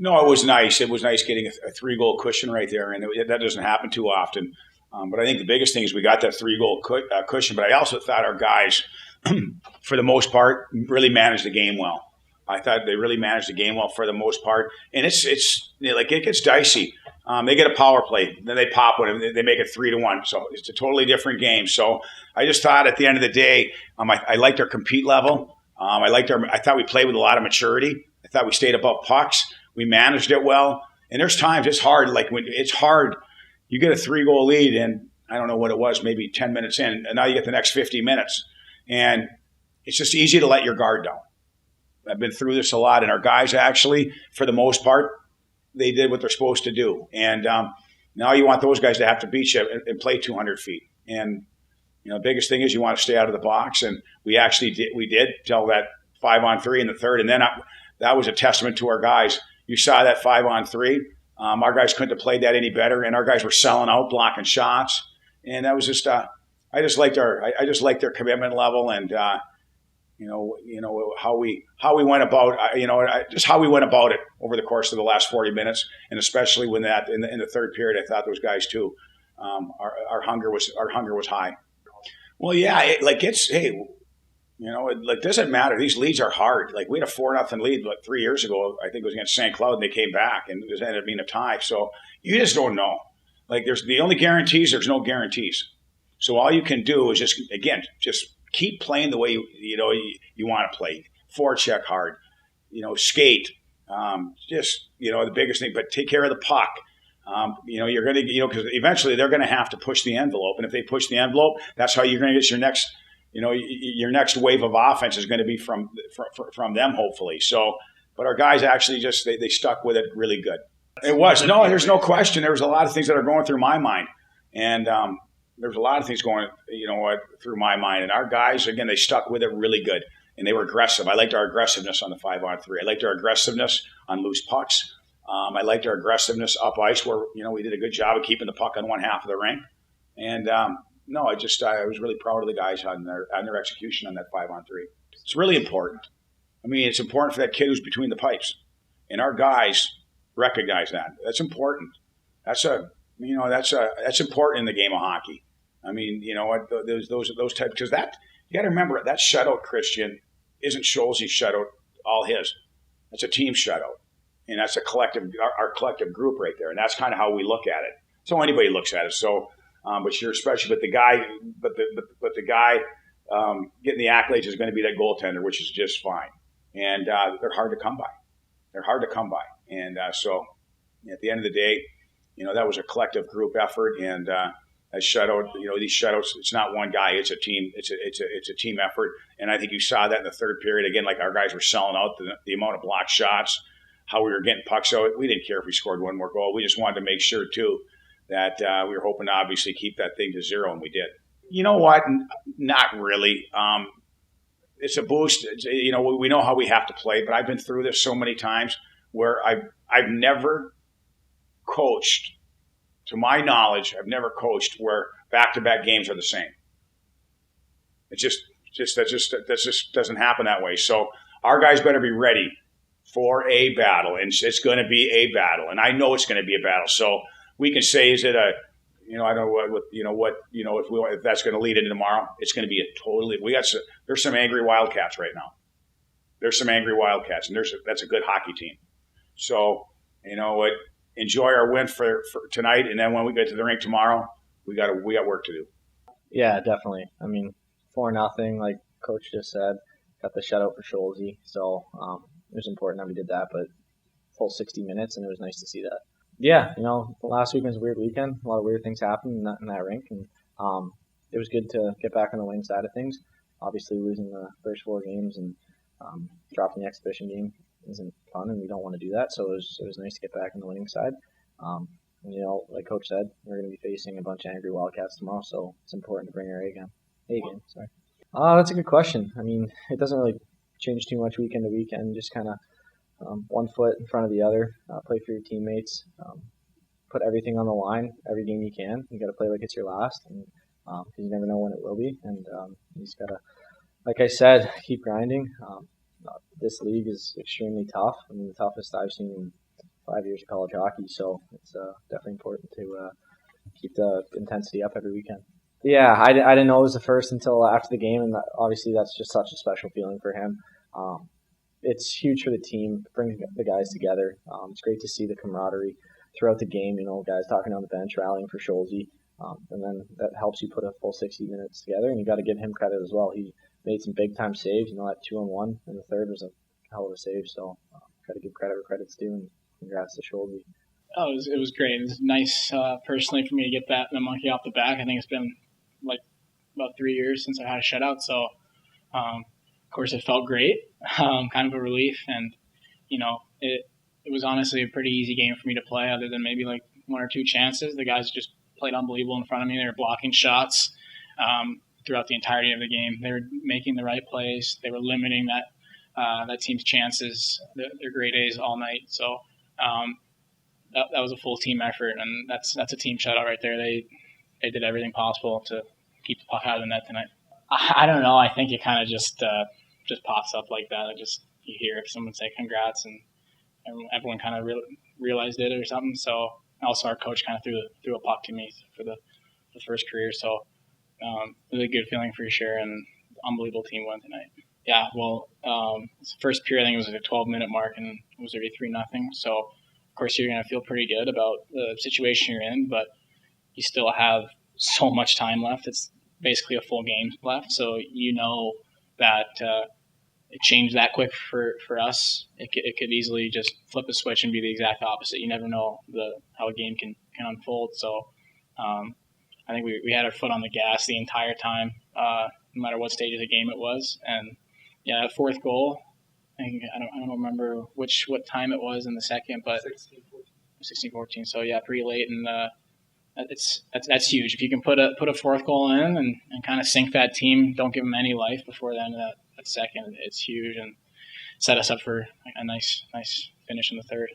No, it was nice. It was nice getting a 3-goal cushion right there, and that doesn't happen too often. But I think the biggest thing is we got that 3-goal cushion. But I also thought our guys, for the most part, really managed the game well. I thought they really managed the game well for the most part, and it's like it gets dicey. They get a power play, then they pop one, and they make it 3-1. So it's a totally different game. So I just thought at the end of the day, I liked our compete level. I thought we played with a lot of maturity. I thought we stayed above pucks. We managed it well. And there's times it's hard. Like when it's hard, you get a 3-goal lead, and I don't know what it was, maybe 10 minutes in, and now you get the next 50 minutes, and it's just easy to let your guard down. I've been through this a lot, and our guys actually, for the most part, they did what they're supposed to do. And now you want those guys to have to beat you and play 200 feet. And the biggest thing is you want to stay out of the box, and we actually did. We did till that 5-on-3 in the third, and then that was a testament to our guys. You saw that 5-on-3. Our guys couldn't have played that any better, and our guys were selling out, blocking shots, and that was just. I just liked their commitment level, and how we went about just how we went about it over the course of the last 40 minutes, and especially when that in the third period, I thought those guys too. Our hunger was high. Well, yeah, it doesn't matter. These leads are hard. Like we had a 4-0 lead 3 years ago. I think it was against St. Cloud, and they came back, and it ended up being a tie. So you just don't know. Like there's the only guarantees. There's no guarantees. So all you can do is just keep playing the way you want to play. Forecheck hard, skate. The biggest thing, but take care of the puck. You're going to, because eventually they're going to have to push the envelope, and if they push the envelope, that's how you're going to get your next. Your next wave of offense is going to be from them, hopefully. So, but our guys actually they stuck with it really good. It was there's no question. There was a lot of things that are going through my mind, and there's a lot of things going, through my mind. And our guys, again, they stuck with it really good, and they were aggressive. I liked our aggressiveness on the 5-on-3. I liked our aggressiveness on loose pucks. I liked our aggressiveness up ice, where we did a good job of keeping the puck on one half of the rink, and. I was really proud of the guys on their execution on that 5-on-3. It's really important. I mean, it's important for that kid who's between the pipes, and our guys recognize that. That's important. That's important in the game of hockey. I mean, those types, because that you got to remember that shutout, Christian, isn't Scholz's shutout all his. That's a team shutout, and that's our collective group right there, and that's kind of how we look at it. So anybody looks at it. So. But the guy getting the accolades is going to be that goaltender, which is just fine. And they're hard to come by. And so at the end of the day, that was a collective group effort. And a shutout, these shutouts, it's not one guy, it's a team. It's a team effort. And I think you saw that in the third period. Again, like our guys were selling out the amount of blocked shots, how we were getting pucks out. We didn't care if we scored one more goal. We just wanted to make sure, too, that we were hoping to obviously keep that thing to 0, and we did. You know what? Not really. It's a boost. We know how we have to play, but I've been through this so many times where I've never coached, to my knowledge, where back-to-back games are the same. That just doesn't happen that way. So our guys better be ready for a battle, and it's going to be a battle, and I know it's going to be a battle. So. We can say, is it I don't know if that's going to lead into tomorrow. It's going to be a totally. There's some angry Wildcats right now. There's some angry Wildcats, and that's a good hockey team. So enjoy our win for tonight, and then when we get to the rink tomorrow, we got work to do. Yeah, definitely. I mean, 4-0, like Coach just said, got the shutout for Scholz. So it was important that we did that, but full 60 minutes, and it was nice to see that. Yeah, the last weekend was a weird weekend. A lot of weird things happened in that rink, and it was good to get back on the winning side of things. Obviously, losing the first 4 games and dropping the exhibition game isn't fun, and we don't want to do that. So it was nice to get back on the winning side. Like Coach said, we're going to be facing a bunch of angry Wildcats tomorrow, so it's important to bring our A game. Sorry. That's a good question. I mean, it doesn't really change too much weekend to weekend. Just kind of. One foot in front of the other, play for your teammates, put everything on the line every game you can. You got to play like it's your last, and because you never know when it will be. And you just got to, like I said, keep grinding. This league is extremely tough. I mean, the toughest I've seen 5 years of college hockey, so it's definitely important to keep the intensity up every weekend. Yeah, I didn't know it was the first until after the game, and obviously that's just such a special feeling for him. It's huge for the team, bringing the guys together. It's great to see the camaraderie throughout the game. Guys talking on the bench, rallying for Scholze, and then that helps you put a full 60 minutes together. And you got to give him credit as well. He made some big time saves. That 2-on-1 in the third was a hell of a save. So got to give credit where credit's due, and congrats to Scholze. Oh, it was great. It was nice personally for me to get the monkey off the back. I think it's been like about 3 years since I had a shutout, so of course it felt great, kind of a relief, and it was honestly a pretty easy game for me to play, other than maybe like one or two chances. The guys just played unbelievable in front of me. They were blocking shots throughout the entirety of the game. They were making the right plays. They were limiting that team's chances, their grade A's all night. So that was a full team effort, and that's a team shutout right there. They did everything possible to keep the puck out of the net tonight. I don't know. I think it kind of just pops up like that. You hear someone say congrats, and everyone kind of realized it or something. So also our coach kind of threw a puck to me for the first career. So it was a good feeling for sure, and unbelievable team win tonight. Yeah, well, first period I think it was like a 12-minute mark, and it was already 3-0. So of course you're gonna feel pretty good about the situation you're in, but you still have so much time left. It's basically a full game left, so that it changed that quick for us. It could easily just flip a switch and be the exact opposite. You never know how a game can unfold. So I think we had our foot on the gas the entire time, no matter what stage of the game it was. And yeah, that fourth goal, I don't remember what time it was in the second, but 16-14. So yeah, pretty late, and that's huge. If you can put a fourth goal in and kind of sink that team, don't give them any life before the end of that second, it's huge, and set us up for a nice finish in the third.